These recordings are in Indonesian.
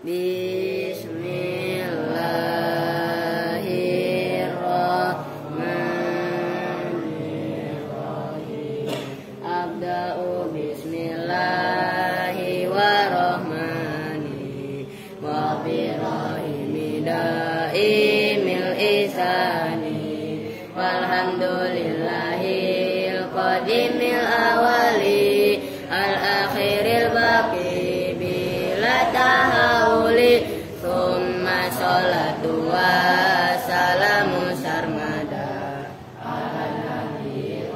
Bismillahirrahmanirrahim. Abda'u bismillahi wa rahmani wa birahimi daimil isani walhamdulillahil qadimil awali al-akhiril baqi bila tahawuli summa sholatu wa salamu sarmada ala nabi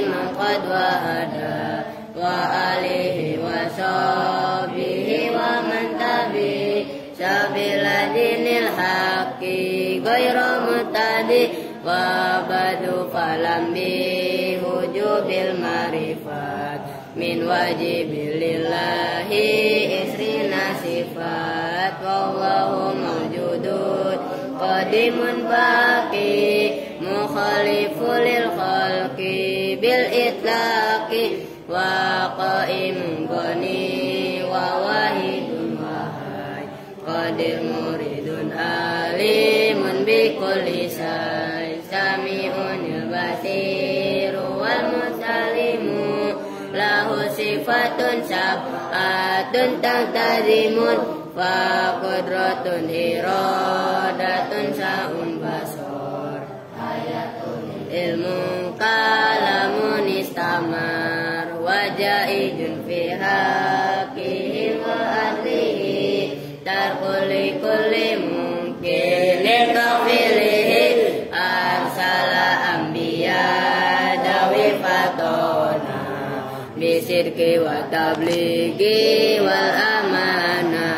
man qad wahada wa alihi wa sahbihi wa man tabi sabila dinil haqqi ghayra mutadi wa badu falam bi hujubil marifat min wajibilillahi isrina sifat wallahu mawjudun qadimun baqi mukhaliful lil khalqi bil itlaqi wa qaimun ghani wa wahidun wahai qadir muridun alimun bi kulli say sami'un basiru wal musalimu lahu sifatun sab'atun taqtadimun fa qudratun iradatun sa'un basor ayatun ilmu kalamun istamar wajaidun fi haqihi wa adlihi tarkuli kulli mungkin likafilihi arsala anbiya dawi fatona bisirki wa tablighi wal amana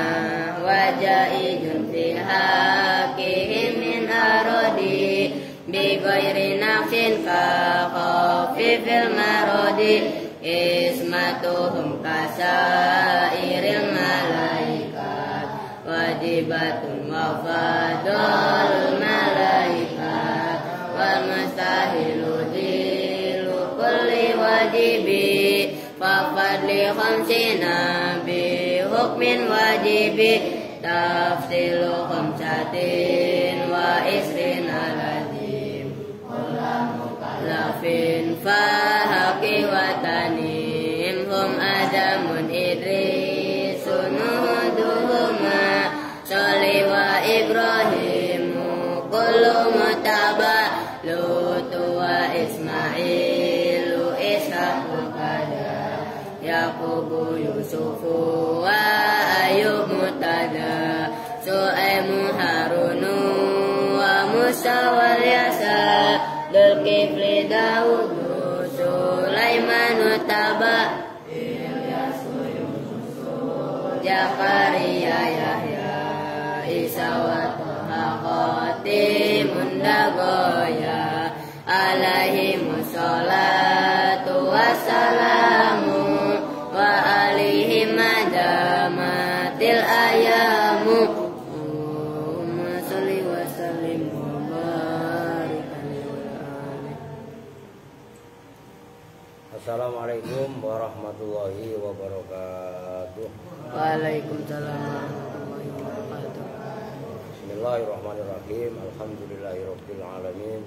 wajaidun fi haqihi min arodi bi ghairi nafsin ka khafifil marodi ismatuhum kasairil malaikat wajibatun wa fadalul malaikat wal mustahilu dilu kulli wajibi fa fadli khamsina bi hukmin wajibi tafsilu khamsatin wa isrina lazim lafin fahaqi wa tanim hum adamun idrisun nuduhuma sholli wa ibrahimu kullu mutaba lutu wa ismailu ishaqu kada yaqubu yusufu wa ayub mutada su'aimu harunu wa musa wal yasa Dzulkifli Daudu Sulaimanu Taba Ilyasu Yunusu Jakaria Yahya Isa wa Toha Khotimun Dagoya alaihimu sholatu wassalamu wa alihim madamatil ayamu Assalamualaikum warahmatullahi wabarakatuh. Waalaikumsalam warahmatullahi wabarakatuh. Bismillahirrahmanirrahim. Alhamdulillahirabbil alamin.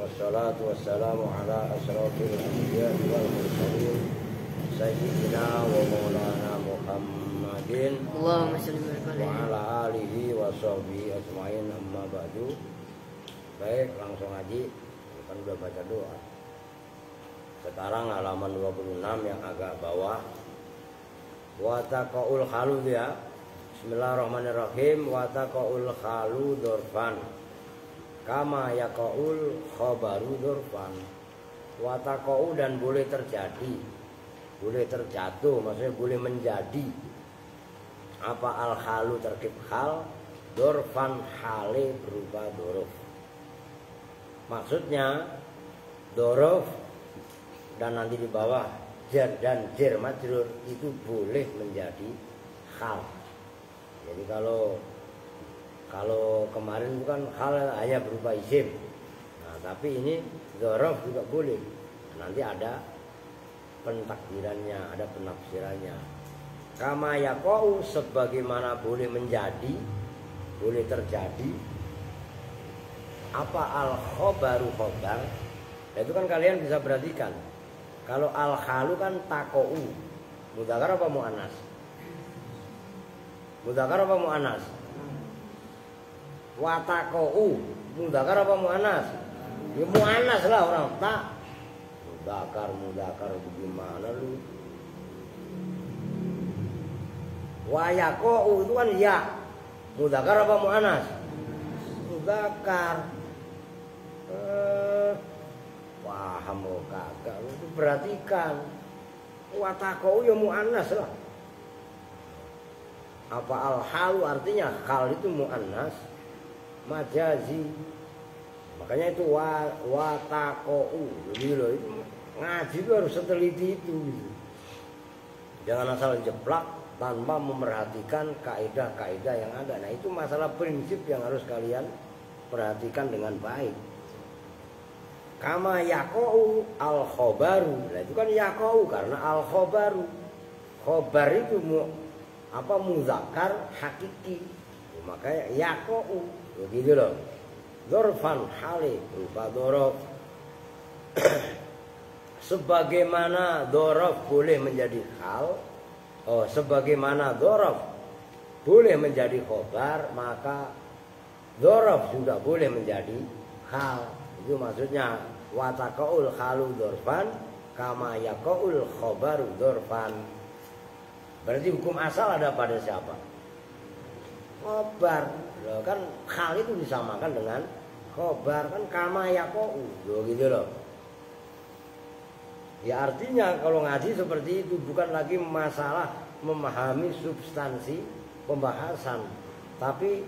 Wassalatu wassalamu ala asrofil anbiya wal mursalin sayyidina wa maulana Muhammadin Allahumma shalli wa wa ala alihi wa sahbihi ajmain amma ba'du. Baik, langsung aja. Kan udah baca doa. Sekarang halaman 26 yang agak bawah. Wa taqaul halu ya. Bismillahirrahmanirrahim. Wa taqaul halu dorfan kama yaqaul khabaru dorfan. Wa taqau dan boleh terjadi, boleh terjatuh, maksudnya boleh menjadi. Apa al halu terkib hal, dorfan hale berupa dorof. Maksudnya dorof dan nanti di bawah jar dan jer majrur itu boleh menjadi hal. Jadi kalau kemarin bukan hal hanya berupa isim. Nah, tapi ini dzaraf juga boleh. Nanti ada pentakdirannya, ada penafsirannya. Kama yaqau sebagaimana boleh menjadi, boleh terjadi. Apa al khobaru khobar? Nah, itu kan kalian bisa perhatikan. Kalau al halu kan takou. Mudzakkar apa muannas? Mudzakkar apa muannas? Wa takou. Mudzakkar apa muannas? Ya muannas lah orang tak. Mudzakkar bagaimana lu? Wa yaqau itu kan ya. Mudzakkar apa muannas? Mudzakkar. Paham lo kagak? Lu perhatikan. Wa taqau ya muannas lah. Apa al halu artinya hal itu muannas majazi. Makanya itu wa taqau. Jadi lo itu ngaji itu harus teliti itu. Jangan asal jeplak tanpa memerhatikan kaidah-kaidah yang ada. Nah, itu masalah prinsip yang harus kalian perhatikan dengan baik. Kama yaqau al khobaru. Nah, itu kan yaqau karena al khobaru. Khobar itu mudzakkar hakiki. Makanya yaqau. Begitu loh. Dzarfan hali berupa dzaraf. Sebagaimana dzaraf boleh menjadi hal, sebagaimana dzaraf boleh menjadi khobar, maka dzaraf juga boleh menjadi hal. Itu maksudnya wa taqaul halu dzarfan kama yaqaul khobaru dzarfan. Berarti hukum asal ada pada siapa? Khobar. Loh, kan hal itu disamakan dengan khobar, kan kama yaqau. Loh, gitu loh. Ya artinya kalau ngaji seperti itu bukan lagi masalah memahami substansi pembahasan, tapi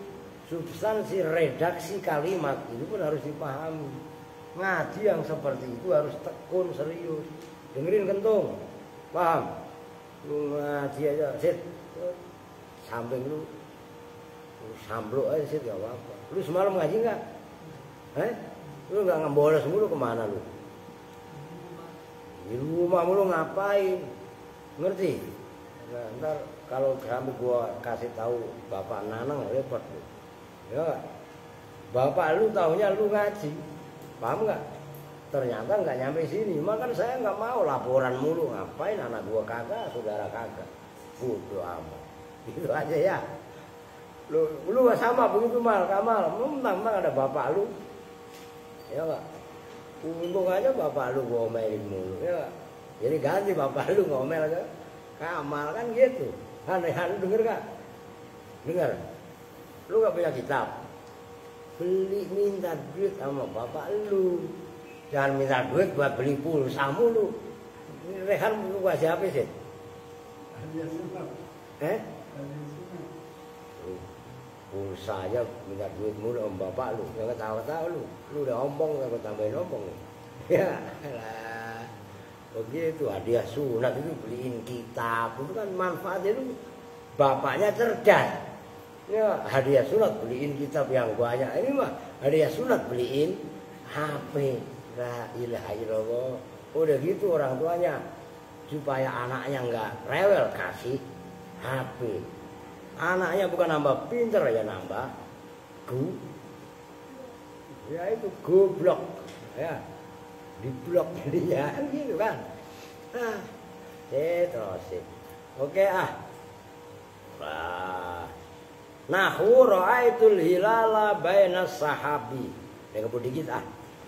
substansi redaksi kalimat itu pun harus dipahami. Ngaji yang seperti itu harus tekun serius. Dengerin kentung, paham? Lu ngaji aja, sit, samping lu samblok aja sit, gak apa-apa. Lu semalam ngaji nggak? Lu nggak ngembolos mulu kemana lu? Di rumah mulu ngapain? Ngerti? Nah, ntar kalau sampai gua kasih tahu bapak Nanang repot lu. Ya, bapak lu taunya lu ngaji, paham nggak? Ternyata nggak nyampe sini. Makan saya nggak mau laporan mulu. Ngapain anak gua kagak, saudara kagak. Bodoh amat. Itu aja ya. Lu sama begitu mal, Kamal. Mentang ada bapak lu, ya nggak? Untung aja bapak lu ngomelin mulu, ya. Jadi ganti bapak lu ngomel aja. Kamal kan gitu. Aneh-aneh denger gak? Dengar. Lu gak punya kitab, beli minta duit sama bapak lu. Jangan minta duit buat beli pulsa mulu. Rehan lu gak siapa sih? Pulsa aja minta duit mulu sama bapak lu. Jangan tahu-tahu lu. Lu udah ompong, gak tambahin ompong. Ya lah. Begitu hadiah sunat itu beliin kitab. Itu kan manfaatnya itu bapaknya cerdas. Ya, hadiah sunat beliin kitab yang banyak. Ini mah hadiah sunat beliin HP. La ilaha illallah. Udah gitu orang tuanya supaya anaknya nggak rewel kasih HP. Anaknya bukan nambah pinter ya nambah ya itu goblok ya, diblok jadinya gitu kan. Terus oke Nahu ra'aitul hilala bainas sahabi. Dengar dikit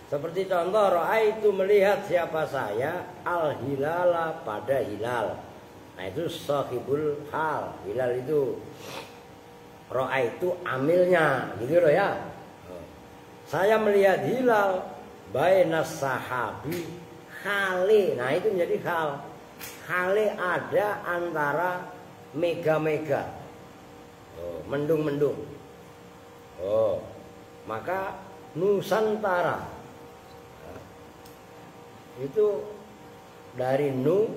Seperti contoh ra'aitu melihat siapa saya al hilala pada hilal. Nah itu sahibul hal. Hilal itu ra'aitu amilnya, gitu loh ya. Saya melihat hilal bainas sahabi hale. Nah itu menjadi hal. Hale ada antara mega-mega. Mendung-mendung. Maka Nusantara itu dari nu,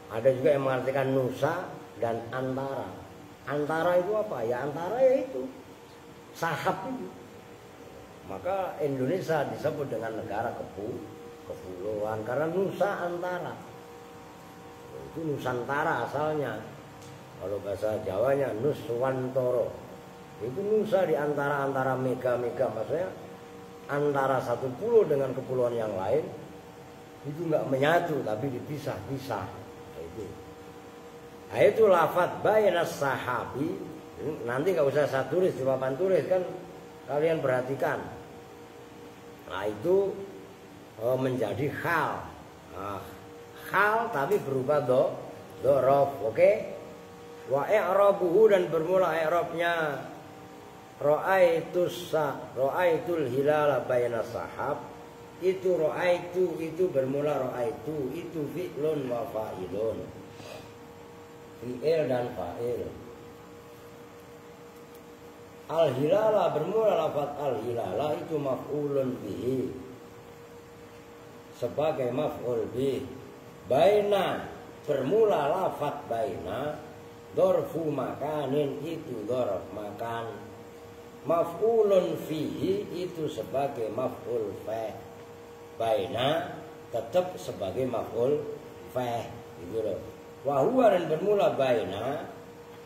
ada juga yang mengartikan nusa dan antara. Antara itu apa? Ya antara ya itu sahab itu. Maka Indonesia disebut dengan negara kepulauan karena nusa antara. Itu Nusantara asalnya. Kalau bahasa Jawanya Nuswantoro. Itu Nusa di antara mega-mega, maksudnya antara satu pulau dengan kepulauan yang lain itu nggak menyatu tapi dipisah-pisah. Nah, itu lafadz bainas sahabi. Nanti nggak usah saya tulis di papan tulis kan, kalian perhatikan. Nah itu menjadi hal. Nah, hal tapi berupa dorof, oke? Wa i'rabuhu dan bermula i'rabnya ra'aitul hilala bainas sahab. Itu ra'aitu itu bermula ra'aitu itu fi'lun wa fa'ilun. Fi'il dan fa'il. Al-hilala bermula lafaz al-hilala itu maf'ulun bihi sebagai maf'ul bih. Baina bermula lafaz baina dorfu makanin itu dorf makan. Maf'ulun fihi itu sebagai maf'ul fa'. Baina tetap sebagai maf'ul fa' gitu loh. Wa huwa dan bermula baina,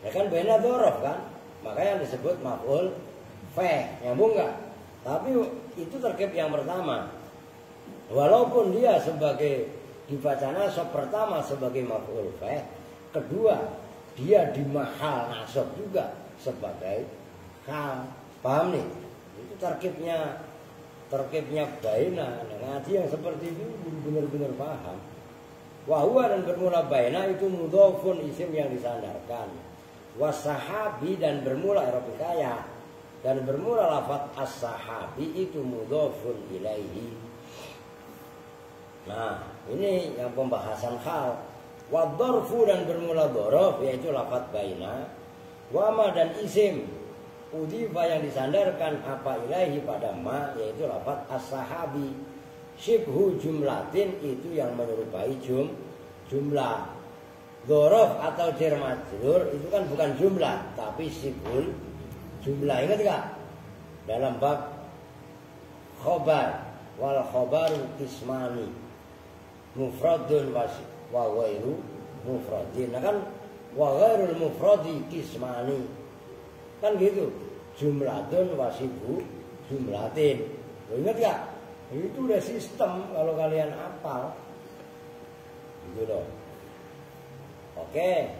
ya kan baina dorf kan? Makanya disebut maf'ul fa', nyambung enggak? Tapi itu terkait yang pertama. Walaupun dia sebagai dibaca nasab pertama sebagai maf'ul fa', kedua dia di mahal nasab juga sebagai hal. Paham nih? Itu terkibnya baina. Ngaji yang seperti itu benar-benar paham. Wahwa dan bermula baina itu mudhofun isim yang disandarkan. Wasahabi dan bermula i'rab kaya dan bermula lafaz as-sahabi itu mudhofun ilaihi. Nah, ini yang pembahasan hal. Wadharfu dan bermula dhorof yaitu lafaz baina. Wama dan isim udhifa yang disandarkan apa ilaihi pada ma yaitu lafaz as-sahabi. Syibhu jumlatin itu yang menyerupai jumlah. Dhorof atau jar majrur itu kan bukan jumlah tapi syibhul jumlah. Ingat enggak? Dalam bab khobar wal khobaru qismani mufradun wa ghairu mufradin. Nah kan wa ghairul mufradi qismani. Kan gitu. Jumlatun wa syibhu jumlatin. Ingat enggak? Itu udah sistem kalau kalian hafal. Gitu loh. Oke.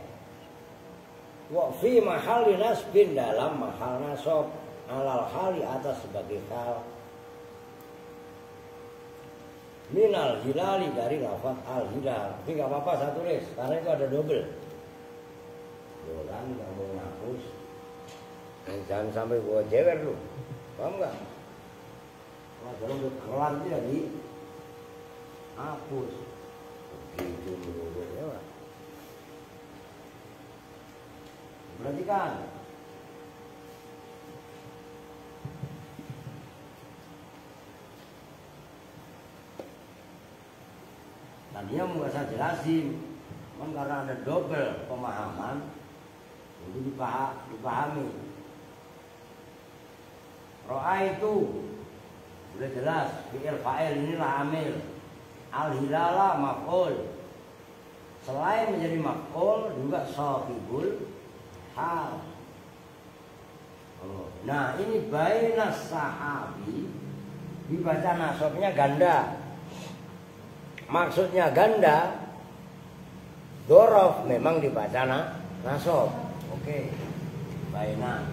Wa fi mahalli nasbin dalam mahal nasab alal hali atas sebagai hal. Minal hilali dari lafaz al hilal. Tapi enggak apa-apa saya tulis karena itu ada double. Dolan enggak mau ngapus. Jangan sampai gua jewer lu. Paham enggak? Kalau udah kelar dia di hapus begitu dulu ya. Perhatikan tadinya mau saya jelasin karena ada double pemahaman itu dipahami. Ro'a itu udah jelas, fi'il fa'il inilah amil. Al-hilala maf'ul. Selain menjadi maf'ul juga sahibul hal. Nah, ini bainas sahabi dibaca nasabnya ganda. Maksudnya ganda. Dhorof memang dibaca nasab. Oke. Baina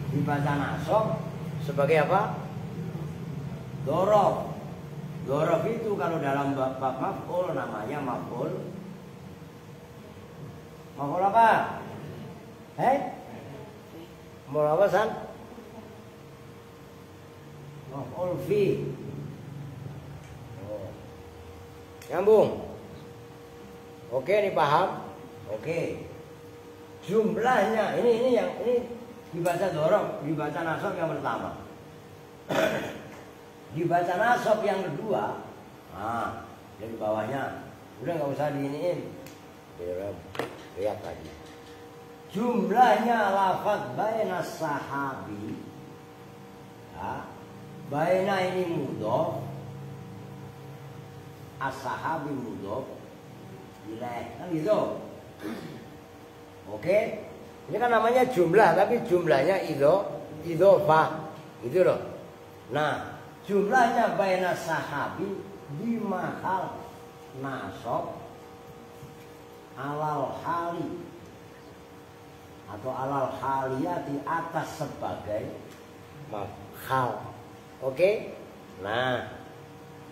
dibaca nasab sebagai apa? Dhorof. Dhorof itu kalau dalam bab maf'ul namanya maf'ul. Maf'ul apa? Maf'ul apa san? Maf'ul fi. Nyambung. Oke, ini paham? Oke. Jumlahnya ini dibaca dhorof, dibaca nasab yang pertama. Dibaca nasab yang kedua, nah dari bawahnya udah nggak usah diiniin, lihat lagi. Jumlahnya lafaz baina sahabi, ya, baina ini mudhof, as-sahabi mudhof, Jelek, kan gitu. Oke. Ini kan namanya jumlah, tapi jumlahnya idhofah. Gitu loh. Nah, jumlahnya baina sahabi di mahal nasab alal hali atau alal haliyah di atas sebagai mahal. Oke? Nah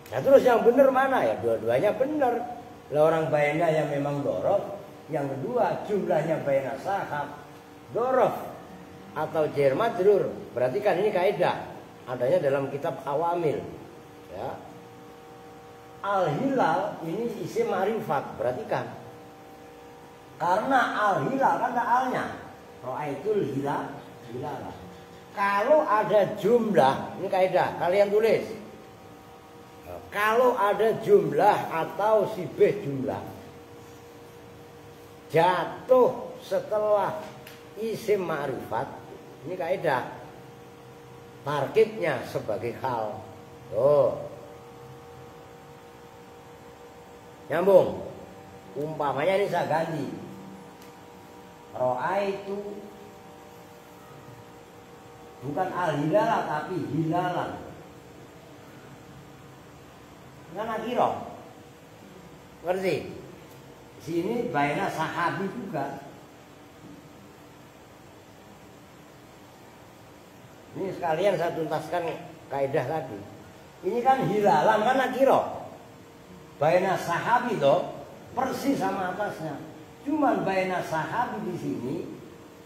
terus yang benar mana ya? Dua-duanya benar. Lah orang baina yang memang dorof, yang kedua jumlahnya baina sahab dorof atau jar majrur. Berarti kan ini kaidah adanya dalam kitab Awamil. Ya. Al-hilal ini isim ma'rifat, perhatikan. Karena al-hilal kan ada alnya. Ra'aitul hilal. Kalau ada jumlah, ini kaidah, kalian tulis. Kalau ada jumlah atau sibeh jumlah jatuh setelah isim ma'rifat, ini kaidah. Tarkibnya sebagai hal. Tuh. Nyambung. Umpamanya ini saya ganti. Ra'aitu bukan al-hilala tapi hilalan. Kan nakiro. Ngerti? Sini baina sahabi juga. Ini sekalian saya tuntaskan kaidah tadi. Ini kan hilalan kan nakiro. Baina sahabi toh persis sama atasnya. Cuman baina sahabi di sini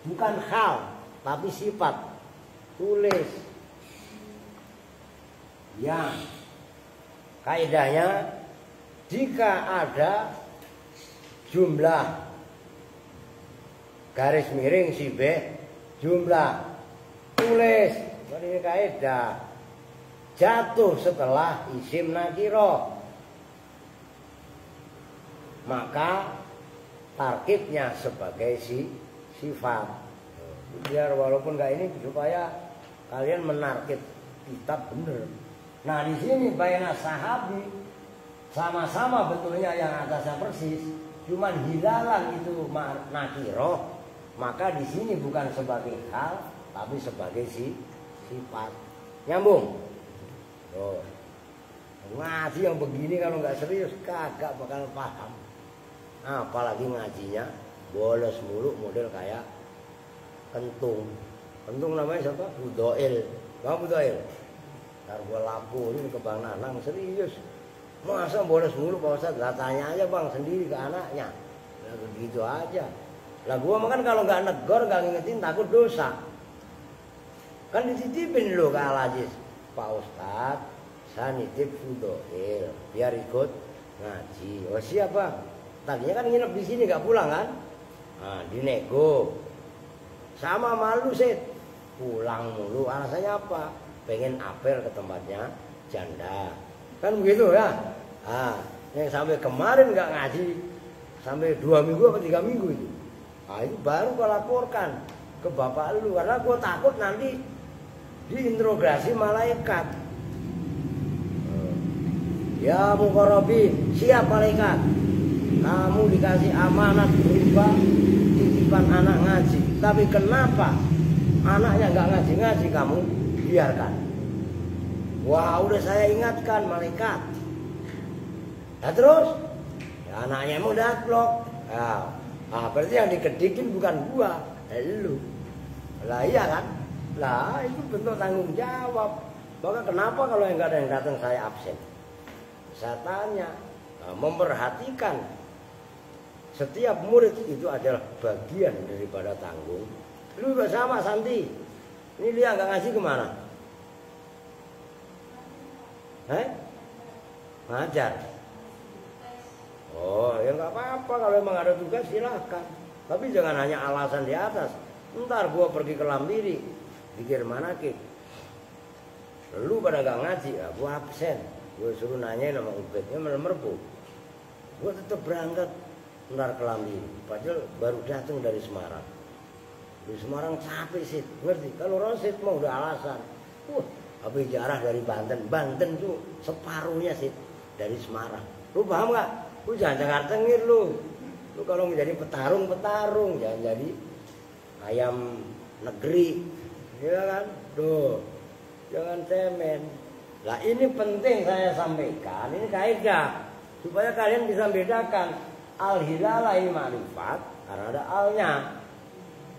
bukan hal tapi sifat. Tulis. Yang kaidahnya jika ada jumlah garis miring sibeh jumlah tulis. Ini kaidah jatuh setelah isim nakiro. Maka tarkibnya sebagai sifat. Biar walaupun nggak ini supaya kalian menarkib kitab bener. Nah di sini baina sahabi sama-sama betulnya yang atasnya persis, cuman hilalan itu nakiro, maka di sini bukan sebagai hal tapi sebagai sifat. Nyambung. Tuh. Ngaji yang begini kalau nggak serius kagak bakal paham. Apalagi ngajinya bolos mulu model kayak kentung. Kentung namanya siapa? Budoil. Bang Budoil. Ntar gua lampu ini ke Bang Nanang serius. Masa bolos mulu Pak Ustadz? Lah tanya aja Bang sendiri ke anaknya. Lah begitu aja. Lah gua makan kalau nggak negor nggak ngingetin takut dosa. Kan dititipin lo ke Al-Aziz. Pak Ustadz, saya nitip Budoil biar ikut ngaji. Oh siapa? Tadinya kan nginep di sini nggak pulang kan? Nah, dinego. Sama malu sih. Pulang mulu. Alasannya apa? Pengen apel ke tempatnya janda. Kan begitu ya? Nah, yang sampai kemarin nggak ngaji sampai 2 minggu atau 3 minggu itu. Nah, itu baru gua laporkan ke bapak lu karena gua takut nanti diinterogasi malaikat. Ya Muqarrabin, siap malaikat. Kamu dikasih amanat berupa titipan anak ngaji. Tapi kenapa anaknya nggak ngaji-ngaji kamu biarkan? Wah udah saya ingatkan malaikat. Nah terus ya, anaknya emang datlok. Nah, berarti yang digedikin bukan gua, lu. Lah iya kan? Lah itu bentuk tanggung jawab. Maka kenapa kalau yang nggak ada yang datang saya absen? Saya tanya, memperhatikan setiap murid itu adalah bagian daripada tanggung. Lu juga sama Santi. Ini dia nggak ngaji kemana? Ngajar. Oh ya nggak apa-apa kalau emang ada tugas silahkan. Tapi jangan hanya alasan di atas. Ntar gua pergi ke Lambiri, pikir manakib. Lu pada nggak ngaji, ya gua absen. Gua suruh nanyain sama Ubednya merbu. Gua tetap berangkat. Ntar ke Lambiri, padahal baru datang dari Semarang. Di Semarang capek sih, ngerti? Kalau Rosid mau udah alasan. Habis jarah dari Banten. Banten tuh separuhnya sih dari Semarang. Lu paham nggak? Lu jangan cengar cengir lu. Lu kalau menjadi petarung, jangan jadi ayam negeri. Ya kan? Tuh. Jangan cemen. Lah ini penting saya sampaikan, ini kaidah supaya kalian bisa bedakan al-hilalah ini ma'rifat karena ada alnya.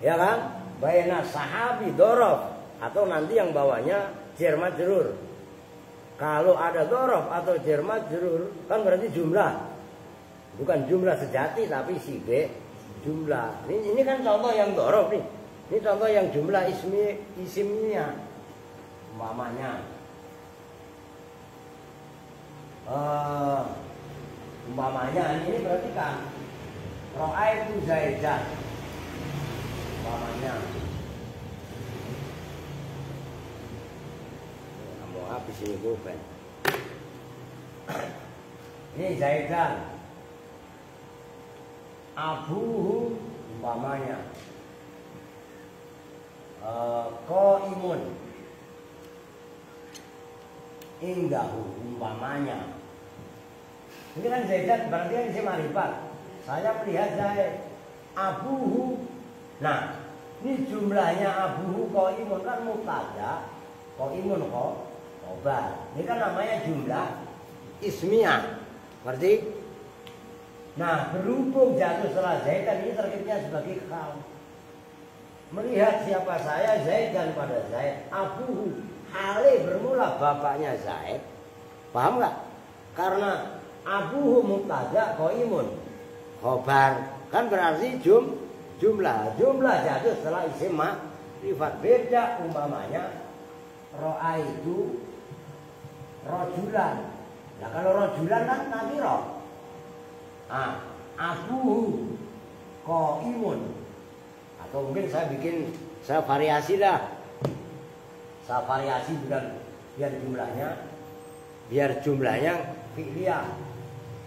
Ya kan? Baina sahabi dorof atau nanti yang bawanya jar majrur. Kalau ada dorof atau jar majrur kan berarti jumlah. Bukan jumlah sejati tapi sibe jumlah. Ini kan contoh yang dorof nih. Ini contoh yang jumlah isimnya. Umpamanya ini berarti kan ra'aitu Zaidan. Umpamanya mau habis ini bukan. Ini Zaidan. Abuhu umpamanya qaimun indahu umpamanya. Ini kan Zaidan berarti kan isim ma'rifat. Saya melihat Zaid. Abuhu. Nah, ini jumlahnya abuhu qaimun kan mubtada, qaimun khobar. Ini kan namanya jumlah ismiyah. Ngerti? Nah, berhubung jatuh setelah Zaidan ini terkitnya sebagai khal. Melihat siapa saya Zaidan pada Zaid. Abuhu hale bermula bapaknya Zaid. Paham nggak? Karena abuhu mubtada qaimun khobar kan berarti jumlah jatuh setelah isim ma'rifat. Beda umpamanya ra'aitu rajulan. Nah kalau rajulan kan nakira. Abuhu qaimun. Atau mungkin saya variasi dah. Saya variasi biar jumlahnya fi'liyah.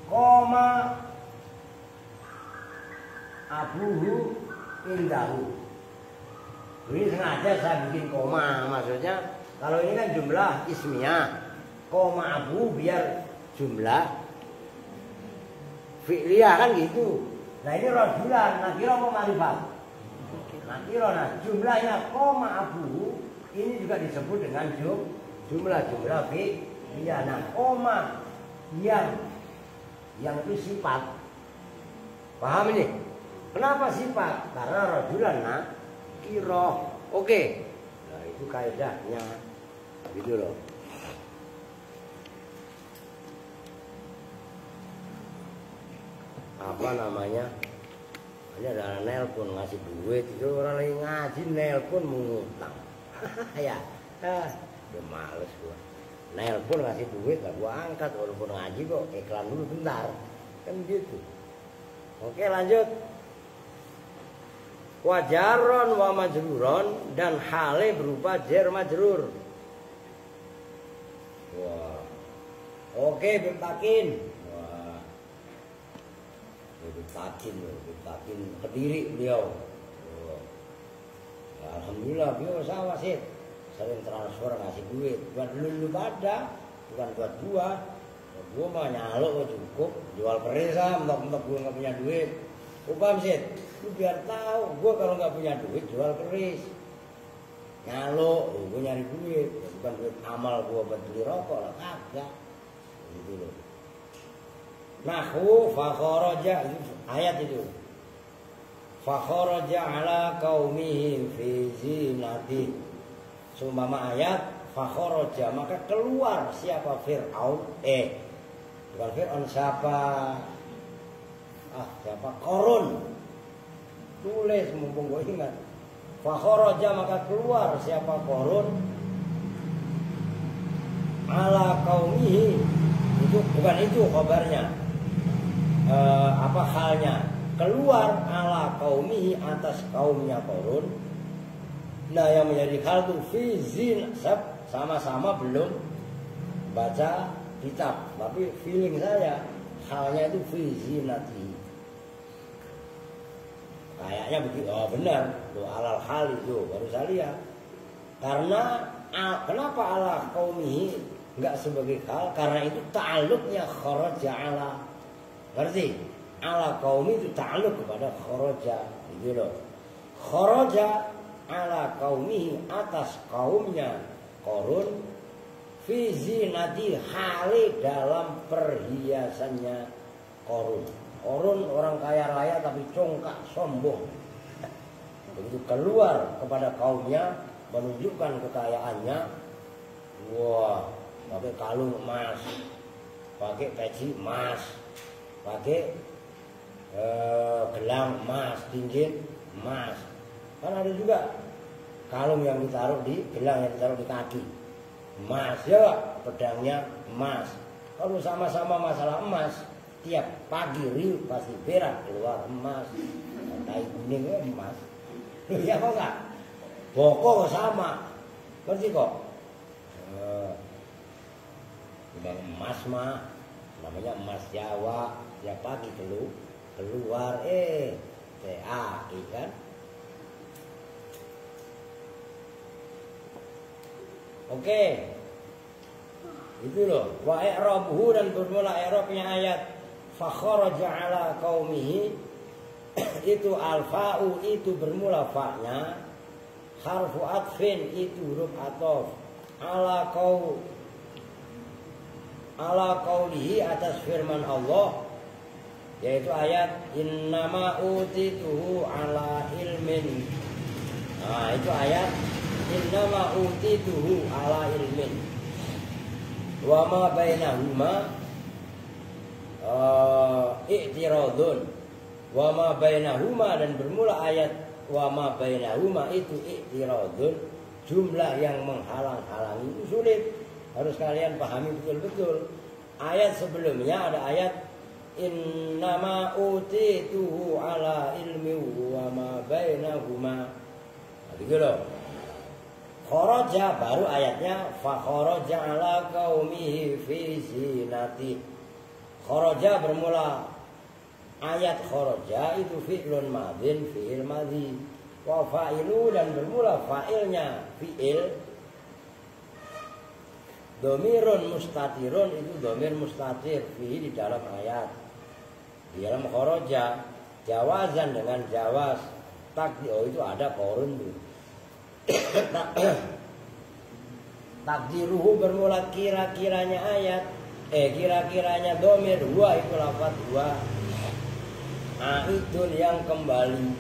Koma abuhu indahu. Ini sengaja saya bikin koma, maksudnya kalau ini kan jumlah ismiyah. Koma abu biar jumlah fi'liyah kan gitu. Nah ini rajulan, nakira mau ma'rifat. Nakira, nah jumlahnya koma abu ini juga disebut dengan jumlah fi'liyah. Nah koma yang itu sifat. Paham ini? Kenapa sifat? Karena rajulan nakira. Oke. Nah itu kaidahnya. Gitu loh. Apa namanya? Ini adalah nelpon ngasih duit. Itu orang lagi ngaji nelpon mengutang. Ya. Udah males gua. Nelpon ngasih duit lah gua angkat walaupun ngaji kok iklan dulu bentar. Kan gitu. Oke lanjut. Wajaron wa majruron dan hale berupa jar majrur. Wah. Oke bentakin. Wah. Bentakin Kediri beliau. Wah. Ya, alhamdulillah beliau sama sih. Sering transfer ngasih duit buat lu pada, bukan buat gua. Gua mah nyalo cukup jual keris mentok gua nggak punya duit. Paham sih? Lu biar tahu gua kalau nggak punya duit jual keris. Nyalo, gua nyari duit, bukan duit amal gua buat beli rokok lah kagak. Gitu loh. Nahu fakharaja ayat itu. Fakharaja ala qaumihi fi zinati. Seumpama ayat fakharaja maka keluar siapa Fir'aun bukan Fir'aun siapa Qarun. Tulis mumpung gue ingat. Fakharaja maka keluar siapa Qarun ala qaumihi. Itu bukan itu kabarnya. Halnya keluar ala qaumihi atas kaumnya Qarun. Nah yang menjadi hal itu fizin sama-sama belum baca kitab, tapi feeling saya halnya itu fizinati. Kayaknya begitu. Oh benar, tuh alal hal itu baru saya lihat. Karena kenapa ala qaumihi enggak sebagai hal? Karena itu ta'alluqnya kharaja ala Ngerti? Ala kaumi itu ta'alluq kepada kharaja, gitu loh. Kharaja ala qaumihi, atas kaumnya Qarun, fi zinati, hale dalam perhiasannya Qarun. Qarun orang kaya raya tapi congkak sombong. Begitu keluar kepada kaumnya menunjukkan kekayaannya, wah, pakai kalung emas, pakai peci emas, pakai gelang emas, cincin emas. Kan ada juga kalung yang ditaruh di gelang, yang ditaruh di kaki emas, ya, pedangnya emas. Kalau sama-sama masalah emas, tiap pagi riuh pasti berak keluar emas, tai kuning emas. Ya kok enggak? Boko sama, ngerti kok? Bang emas mah namanya emas Jawa, tiap pagi keluar TAI kan. Oke. Itu loh. Wa i'rabuhu, dan bermula i'rabnya ayat fa kharaja ala qaumihi. Itu al-fa'u, itu bermula fa-nya. Harfu atfin, itu huruf ataf. Ala qaulihi, atas firman Allah, yaitu ayat innama utituhu ala ilmin. Nah, itu ayat innama utituhu ala ilmin. Wa ma bainahuma i'tiradun. Wa ma bainahuma, dan bermula ayat wa ma bainahuma itu i'tiradun, jumlah yang menghalang-halangi. Itu sulit, harus kalian pahami betul-betul. Ayat sebelumnya ada ayat innama utituhu ala ilmi wa ma bainahuma. Gitu loh. Kharaja baru ayatnya fa kharaja ala qaumihi fi zinati. Kharaja bermula ayat kharaja itu fi'lun madin, fi'il madhi. Wa fa'ilu, dan bermula fa'ilnya fi'il. Domirun mustatirun, itu domir mustatir fihi, di dalam ayat. Di dalam kharaja jawazan dengan jawaz. Oh itu ada Qarun tuh. Takdiruhu bermula kira-kiranya ayat. Kira-kiranya domir huwa, itu lafaz huwa. Aidun, yang kembali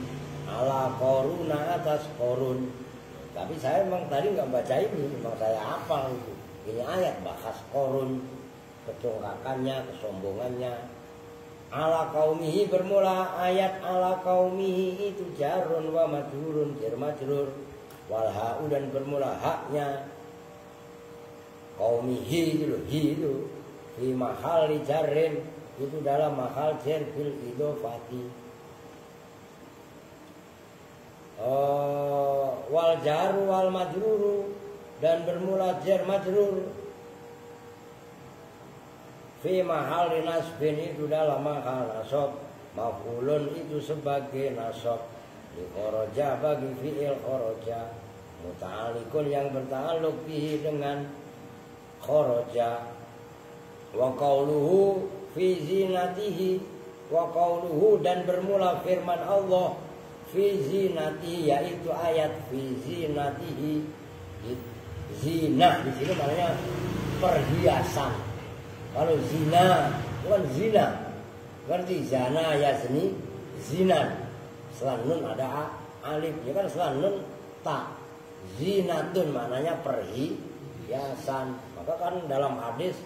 ala Qaruna, atas Qarun. Tapi saya memang tadi nggak baca ini, memang saya hafal itu. Ini ayat bahas Qarun, kecongkakannya, kesombongannya. Ala qaumihi bermula ayat ala qaumihi itu jarun wa majrurun, jar majrur. Wal ha'u, dan bermula haknya qaumihi itu loh, hi itu fi mahalli jarrin, itu dalam mahal jar bil idhofati. Wal jaru wal majruru, dan bermula jar majrur fi mahalli nasbin, itu dalam mahal nasab. Maf'ulun, itu sebagai nasab. Di kharaja, bagi fi'il kharaja. Muta'alliqun, yang berta'alluq bihi, dengan kharaja. Wa qauluhu fi zinatihi. Wa qauluhu, dan bermula firman Allah fi zinatihi, yaitu ayat fi zinatihi. Zina di sini maknanya perhiasan. Kalau zina bukan zina, berarti zana yazni zinan. Setelah nun ada alif, ya kan, setelah nun ta. Zinatun maknanya perhiasan. Maka kan dalam hadis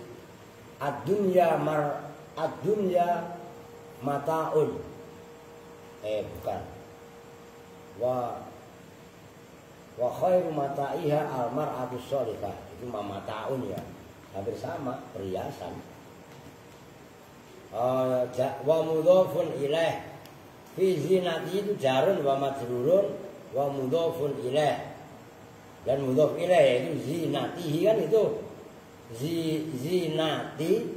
ad-dunya mataun. Bukan. Wa khairu mata'iha al-mar'atus sholihah. Itu mataun ya. Hampir sama, perhiasan. Wa mudhafun ilaih. Fi zinati, itu jarun wa majrurun wa mudhafun ilaih. Dan mudhaf ilaih itu zinatihi, kan itu zinati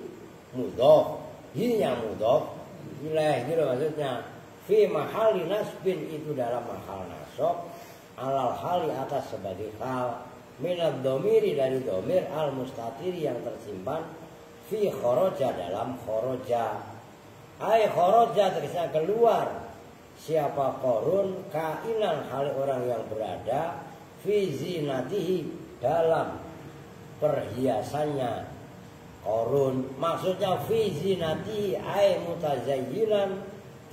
mudhaf, hi-nya mudhaf ilaih, gitu maksudnya. Fi mahalli nasbin, itu dalam mahal nasab. Alal hali, atas sebagai hal. Minad domiri, dari domir al mustatiri, yang tersimpan fi kharaja, dalam kharaja. Ai kharaja tersebut keluar siapa Qarun kainan hal orang yang berada fi zinatihi dalam perhiasannya Qarun. Maksudnya fi zinatihi ai mutazayyinan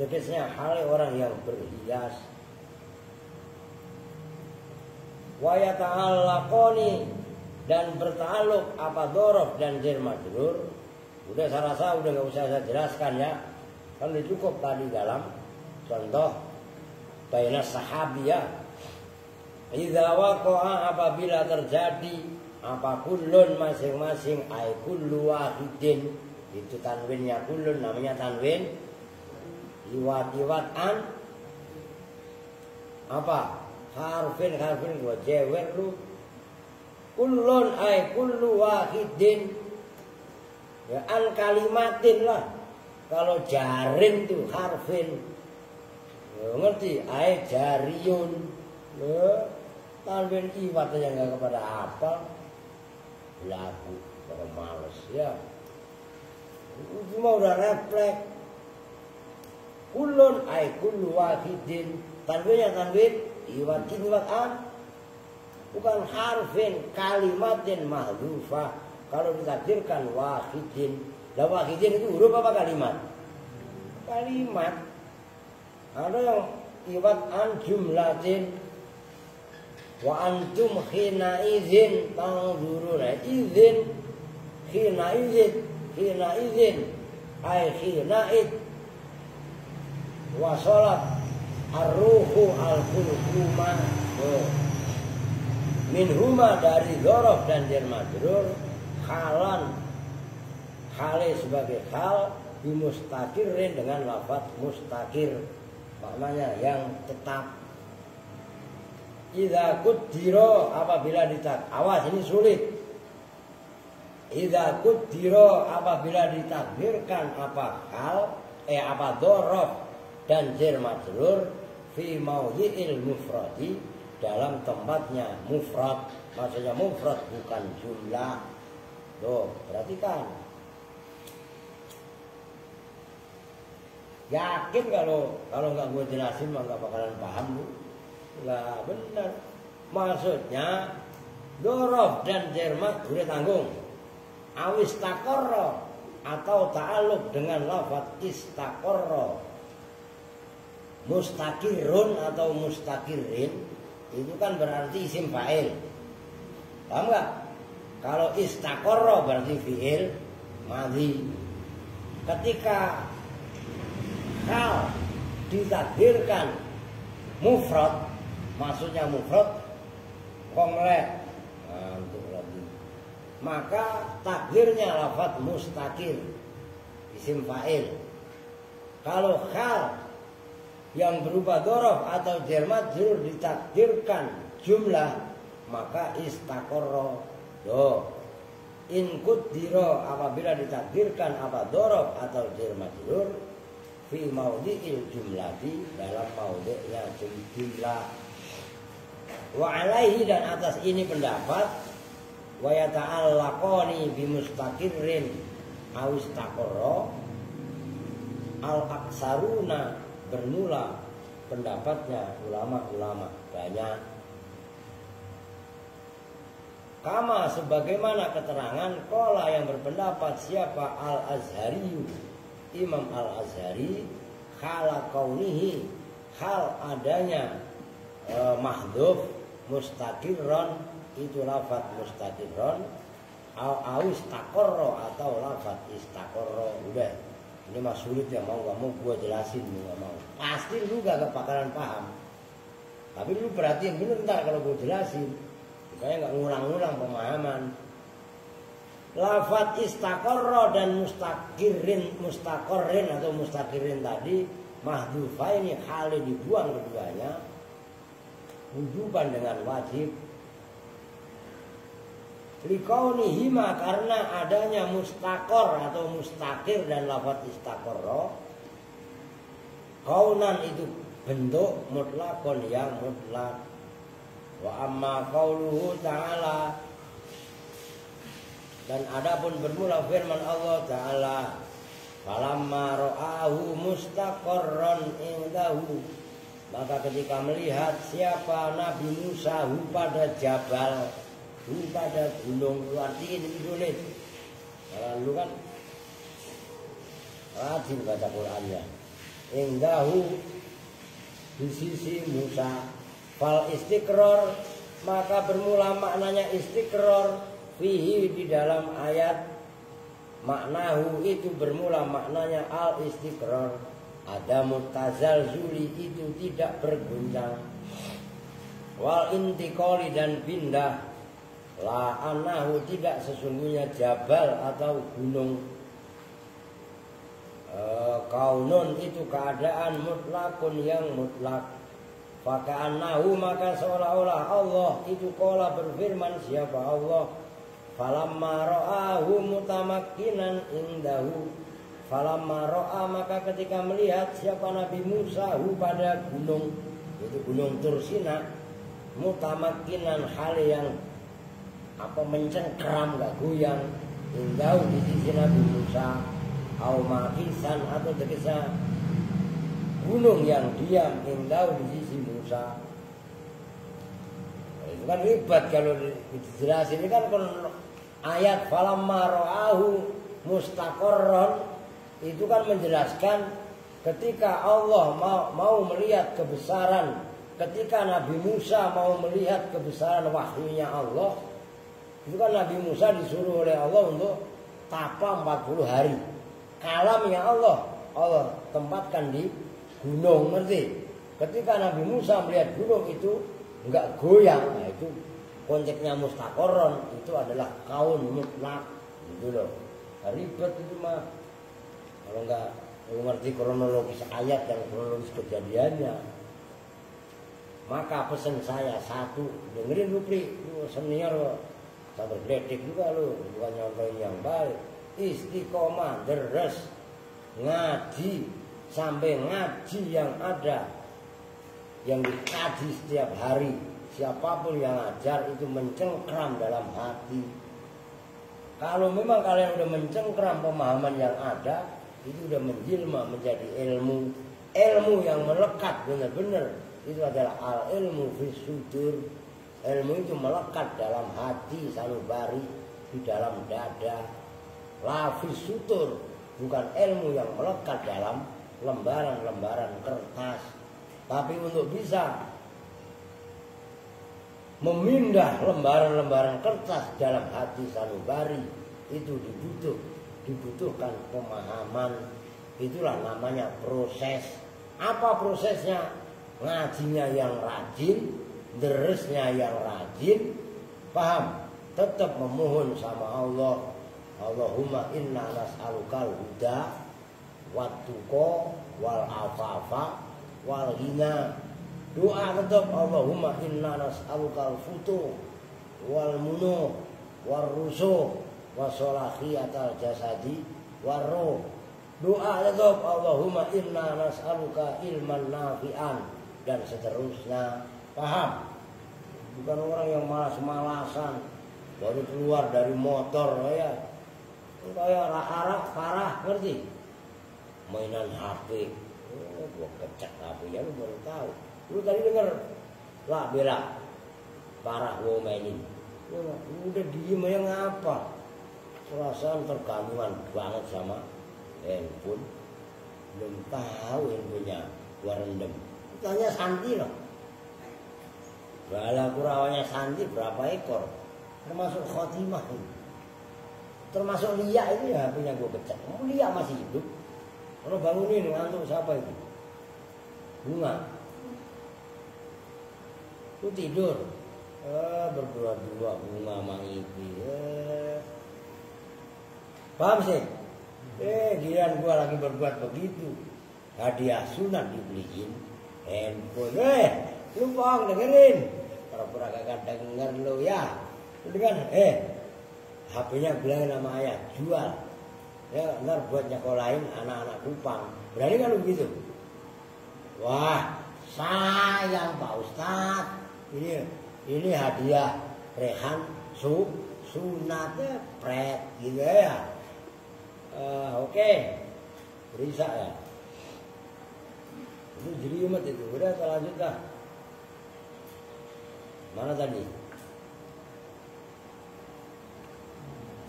tersebut hal orang yang berhias. Wa yata'allaqani dan bertaluk apa dorof dan jar majrur. Udah saya rasa udah nggak usah saya jelaskan ya. Kan cukup tadi dalam contoh baina sahabiyah. Idza waqa'a apabila terjadi apa kullun masing-masing ay kullu wahidin itu tanwinnya kullun namanya tanwin liwat-liwatan apa harfin gua jewer lu kullun ay kullu wahidin ya an kalimatin lah. Kalau jarin tuh harfin ngerti ay jariyun tanwin iwat aja nggak kepada apa lagu kalau males ya cuma udah refleks kulun ay kullu wahidin tanwinnya tanwin iwatin iwatan bukan harfin kalimatin mahdhufah. Kalau ditakdirkan wahidin lah wahidin itu huruf apa kalimat? Kalimat. Ada yang iwat an jumlatin wa antum khina izin tanzuruna izin khina izin ay khina id wa salat ar-ruhu al-qulquma minhuma dari dzaraf dan jar majrur halan hale sebagai hal bimustaqirin dengan lafaz mustaqir maknanya yang tetap. Idza qaddira apabila awas ini sulit. Idza qaddira apabila ditakdirkan apa hal apa dzaraf dan jar majrur fi maudhi'il mufradi dalam tempatnya mufrad. Maksudnya mufrad bukan jumlah. Tuh, perhatikan. Yakin kalau nggak gue jelasin mah nggak bakalan paham lu. Lah benar. Maksudnya dzaraf dan jar majrur tanggung. Awis taqarra atau ta'alluq dengan lafaz istaqarra. Mustaqirun atau mustaqirin itu kan berarti isim fa'il. Paham enggak? Kalau istaqarra berarti fi'il madhi. Ketika hal ditakdirkan mufrad, maksudnya mufrad komplek, maka takdirnya lafaz mustaqir isim fa'il. Kalau hal yang berupa dzaraf atau jar majrur ditakdirkan jumlah maka istaqarra. Yo in qaddira apabila ditakdirkan apa dzaraf atau jar majrur fi maudhi'il jumlati dalam maudhi'nya jumlah. Wa alaihi dan atas ini pendapat wa yata'allaqani bi mustaqirrin aw istaqarra al aksaruna bermula pendapatnya ulama-ulama banyak. Kama sebagaimana keterangan qala yang berpendapat siapa Al-Azhari Imam Al-Azhari khala kaunihi hal adanya mahdhuf mustaqirron itu lafaz mustaqirron au istaqarra atau lafaz istaqarra. Udah ini mah sulit ya, mau gak mau gue jelasin, gak mau pasti lu gak bakalan paham, tapi lu perhatiin bener ntar kalau gue jelasin supaya gak ngulang-ngulang pemahaman. Lafaz istaqarra dan mustaqirrin atau mustaqirin tadi mahdhufah ini hal dibuang keduanya wujuban dengan wajib likaunihima karena adanya mustaqor atau mustaqir dan lafaz istaqarra. Kaunan itu bentuk mutlakon yang mutlak. Wa amma qauluhu ta'ala dan adapun bermula firman Allah Ta'ala Falamma ra'ahu mustaqarran indahu, maka ketika melihat siapa Nabi Musa pada jabal, pada gunung, artinya ini sulit. Lalu kan rajin baca Qurannya. Indahu, di sisi Musa. Fal istiqror, maka bermula maknanya istiqror fihi di dalam ayat. Maknahu itu bermula maknanya al istiqror. Ada mutazal zuli itu tidak berguncang. Wal intiqoli dan pindah. La anahu tidak sesungguhnya jabal atau gunung. Kaunun itu keadaan mutlakun yang mutlak. Faka'annahu, maka seolah-olah Allah itu qala berfirman, siapa Allah, falamma ra'ahu mutamakkinan indahu. Falamma ra'a, maka ketika melihat siapa Nabi Musa pada gunung, itu gunung Tursina, mutamakkinan hal yang mencengkeram, gak goyang, indahu di sisi Nabi Musa, au makisan atau terkesa gunung yang diam, indahu di sisi Musa. Itu kan ribet kalau dijelasin. Ini kan ayat falamma ra'ahu mustaqarran itu kan menjelaskan ketika Allah mau melihat kebesaran, ketika Nabi Musa mau melihat kebesaran wahyunya Allah, itu kan Nabi Musa disuruh oleh Allah untuk tapa 40 hari. Kalamnya Allah tempatkan di gunung, ngerti? Ketika Nabi Musa melihat gunung itu enggak goyang, nah itu konteksnya mustaqarron, itu adalah kaun mutlak, gitu loh. Ribet itu mah kalau enggak mengerti kronologis ayat dan kronologis kejadiannya. Maka pesan saya satu, dengerin Rupli, lu senior, sabar gledek juga lu, bukan nyontohin yang baik. Istiqomah, deres, ngaji, sampai ngaji yang ada, yang dikaji setiap hari. Siapapun yang ngajar itu mencengkram dalam hati. Kalau memang kalian udah mencengkram pemahaman yang ada, itu udah menjelma menjadi ilmu. Ilmu yang melekat benar-benar, itu adalah al-ilmu fis sudur. Ilmu itu melekat dalam hati, sanubari, di dalam dada. Lafis sutur, bukan ilmu yang melekat dalam lembaran-lembaran kertas. Tapi untuk bisa memindah lembaran-lembaran kertas dalam hati sanubari, itu dibutuhkan pemahaman. Itulah namanya proses. Apa prosesnya? Ngajinya yang rajin, deresnya yang rajin, paham? Tetap memohon sama Allah. Allahumma inna nas'alukal huda wattuqa wal afafa wal ghina. Doa tetap Allahumma inna nas'alukal futu wal munu wal rusu wasolahiyatal jasadi wal ruh. Doa tetap Allahumma inna nas'aluka ilman nafi'an, dan seterusnya. Paham? Bukan orang yang malas-malasan baru keluar dari motor ya. Kayak arak parah, ngerti? Mainan HP. Oh, gua kecek HP ya, lu baru tahu. Lu tadi denger lah bela parah gua mainin. Udah diem aja ngapa? Perasaan tergangguan banget sama handphone. Belum tahu handphonenya gua rendem. Tanya Santi loh. Bala kurawanya Santi berapa ekor? Termasuk Khotimah. Termasuk Lia itu ya punya gue kecek. Lia masih hidup. Kalau bangunin ngantuk siapa itu? Bunga. Lu tidur. Berdua-dua Bunga sama Ipi. Paham sih? Giliran gue lagi berbuat begitu. Hadiah sunat dibeliin handphone. Lu bohong, dengerin. Pura-pura kagak denger lu ya. Lu dengar? HP-nya bilangin sama ayah, jual. Ya, ntar buat nyekolahin anak-anak Kupang. Berani kan lu gitu? Wah, sayang Pak Ustadz. Ini hadiah Rehan sunatnya pret gitu ya. Oke. Berisa ya. Itu jelimet itu. Udah lanjut dah. Mana tadi?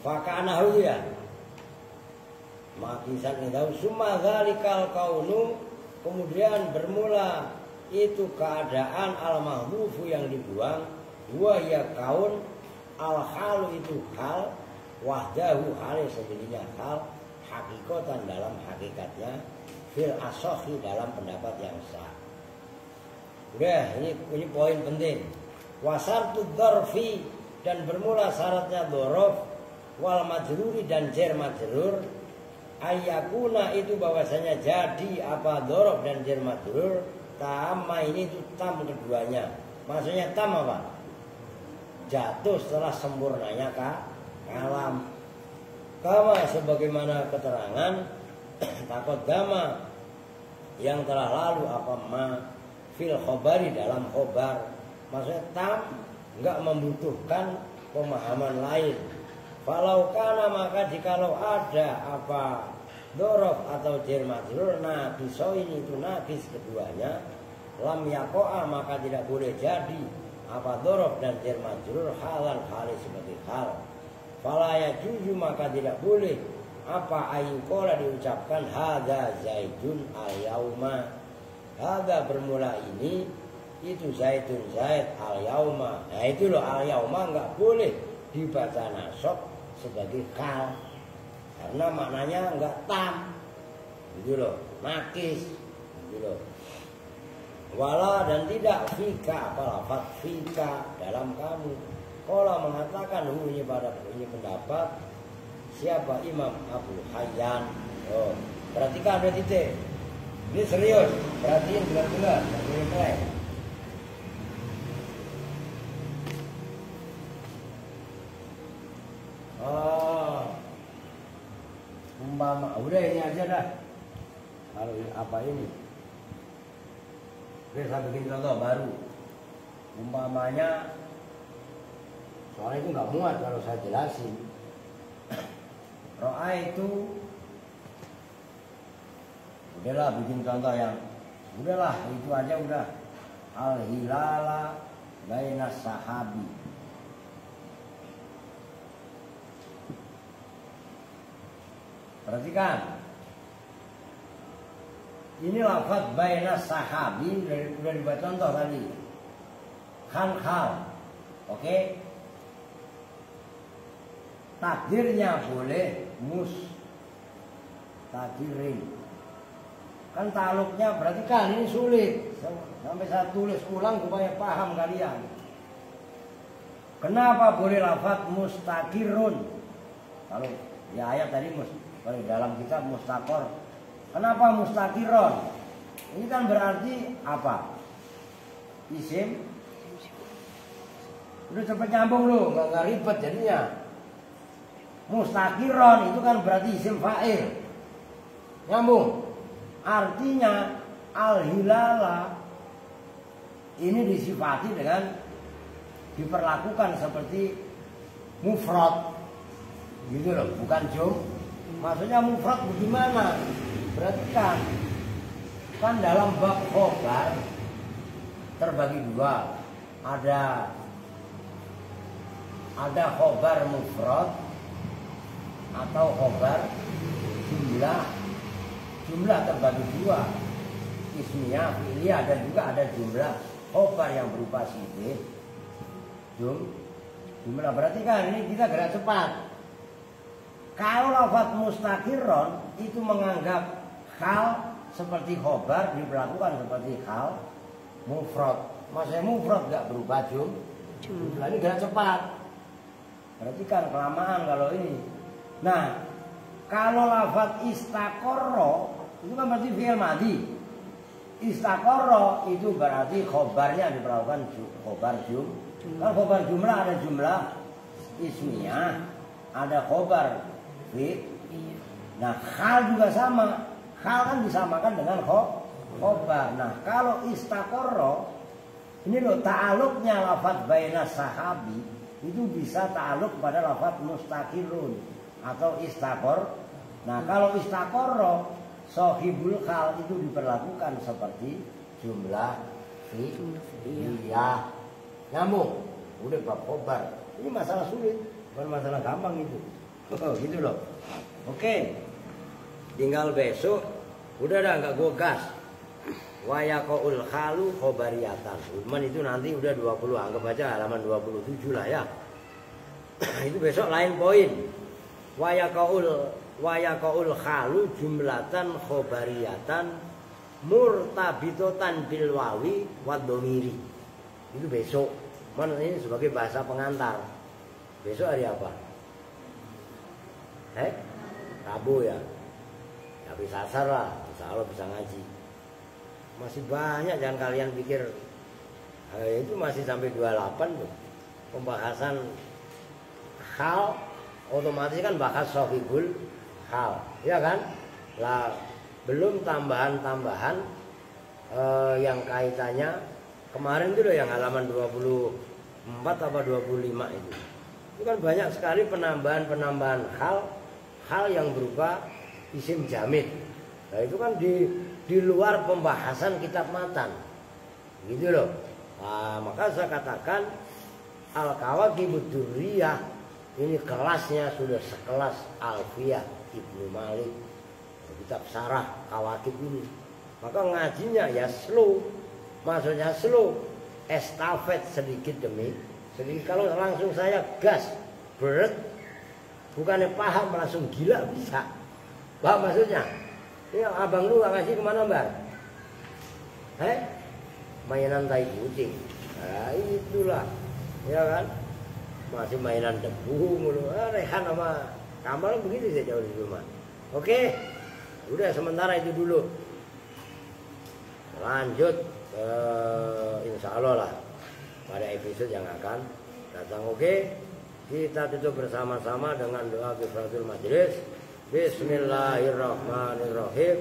Fakanahu ya. Makisan tahu summa dzalikal kaunu, kemudian bermula itu keadaan al-mahdufu yang dibuang, wa ya kaun, al-halu itu hal, wahdahu hal sendirinya hal, hakikatan dalam hakikatnya, fil asohi dalam pendapat yang sah. Udah, ini poin penting. Wasartu dzarfi, dan bermula syaratnya dzaraf wal majruri dan jar majrur, ayakuna itu bahwasanya jadi apa dzaraf dan jar majrur, tamma ini itu tam keduanya. Maksudnya tam apa? Jatuh setelah sempurnanya kalam. Kama sebagaimana keterangan takut dama yang telah lalu apa ma fil khobari dalam khobar. Maksudnya tam enggak membutuhkan pemahaman lain. Falau kana maka jikalau ada apa dzaraf atau jar majrur naqiso ini itu naqis keduanya, lam yakoa maka tidak boleh jadi apa dzaraf dan jar majrur halan hal sebagai hal. Fala yajuzu maka tidak boleh apa ayukola diucapkan hadza zaidun al-yauma. Hadza bermula ini itu zaidun zaid al-yauma. Nah itu loh al-yauma enggak boleh dibaca nasab sebagai kal. Karena maknanya enggak tam. Gitu loh, nakis. Gitu loh. Wala dan tidak fika apa lafaz fika dalam kamu. Qala mengatakan ini pada ini pendapat siapa Imam Abu Hayyan. Oh, perhatikan ada titik. Ini serius, perhatiin benar-benar, jangan boleh. Oh, umpama udah ini aja dah. Kalau apa ini? Oke, saya bikin contoh baru. Umpamanya, soalnya itu nggak muat kalau saya jelasin. Ro'a itu, udahlah bikin contoh yang, udahlah itu aja udah. Al-hilala bainas sahabi. Perhatikan. Ini lafaz bainas sahabi udah dibuat contoh tadi. Hal. Oke. Takdirnya boleh takdirin. Kan taluknya perhatikan ini sulit. Sampai saya tulis ulang supaya paham kalian. Kenapa boleh lafaz mustakirun? Kalau ya ayat tadi kalau dalam kitab mustakor. Kenapa mustakiron? Ini kan berarti apa? Isim. Udah cepet nyambung lu, nggak ribet jadinya. Mustakiron itu kan berarti isim fa'il. Nyambung. Artinya al-hilala ini disifati dengan diperlakukan seperti mufrad. Gitu loh, bukan jum. Maksudnya mufrad bagaimana? Berarti kan dalam bab khobar terbagi dua. Ada khobar mufrad atau khobar jumlah terbagi dua, ismiyah, fi'liyah, dan juga ada jumlah khobar yang berupa sifat jumlah. Berarti kan ini kita gerak cepat. Kalau lafaz mustaqiron itu menganggap hal seperti khobar diperlakukan seperti hal mufrad. Maksudnya mufrad gak berubah jumlah. Ini gerak cepat. Berarti kan kelamaan kalau ini. Nah, kalau lafaz istaqarra itu kan berarti fi'il madhi. Istaqarra itu berarti khobarnya diperlakukan khobar Kalau khobar jumlah ada jumlah ismiyah, ada khobar fi'il. Nah, hal juga sama. Hal kan disamakan dengan khobar. Nah, kalau istaqarra ini loh ta'aluknya lafaz bainas sahabi itu bisa ta'aluk pada lafaz mustaqirun atau istaqor. Nah, kalau istaqarra Sohibul hal itu diperlakukan seperti jumlah fi'liyah. Nyambung. Udah bab khobar. Ini masalah sulit, bukan masalah gampang itu. Gitu loh. Oke. Tinggal besok udah dah nggak gue gas. Wayaqaul halu khobariyatan. Cuman itu nanti udah 20, anggap aja halaman 27 lah ya. Itu besok lain poin. Wayaqaul halu jumlatan khobariyatan murtabitotan bil wawi wad dhamiri. Itu besok. Mana ini sebagai bahasa pengantar. Besok hari apa? Rabu ya. Tapi sasar lah, insya Allah bisa ngaji. Masih banyak, jangan kalian pikir itu masih sampai 28 tuh. Pembahasan hal otomatis kan bahas sohibul hal, ya kan? Lah belum tambahan-tambahan yang kaitannya kemarin itu loh yang halaman 24 apa 25 itu. Itu kan banyak sekali penambahan hal yang berupa isim jamid. Nah itu kan di luar pembahasan kitab matan, gitu loh. Nah, maka saya katakan Al-Kawakibud Durriyah ini kelasnya sudah sekelas Alfiyah Ibnu Malik, kitab Sarah Kawakib ini. Maka ngajinya ya slow, maksudnya slow, estafet sedikit demi sedikit. Kalau langsung saya gas berat, bukannya paham langsung gila bisa. Paham maksudnya? Ya abang lu ngaji kemana mbak? Mainan tai kucing. Nah itulah, ya kan? Masih mainan debu mulu. Rehan sama Kamal begitu saja di rumah. Oke, udah sementara itu dulu. Lanjut, insya Allah lah pada episode yang akan datang. Oke, kita tutup bersama-sama dengan doa kifaratul majelis. Bismillahirrahmanirrahim.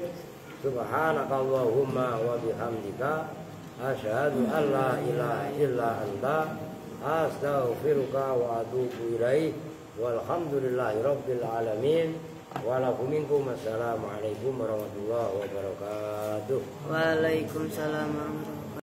Subhanakallahumma wa bihamdika asyhadu an la ilaha illa anta astaghfiruka wa atubu ilaik. Walhamdulillahi rabbil alamin. Walaikuminkum assalamualaikum warahmatullahi wabarakatuh. Waalaikumsalam warahmatullahi wabarakatuh.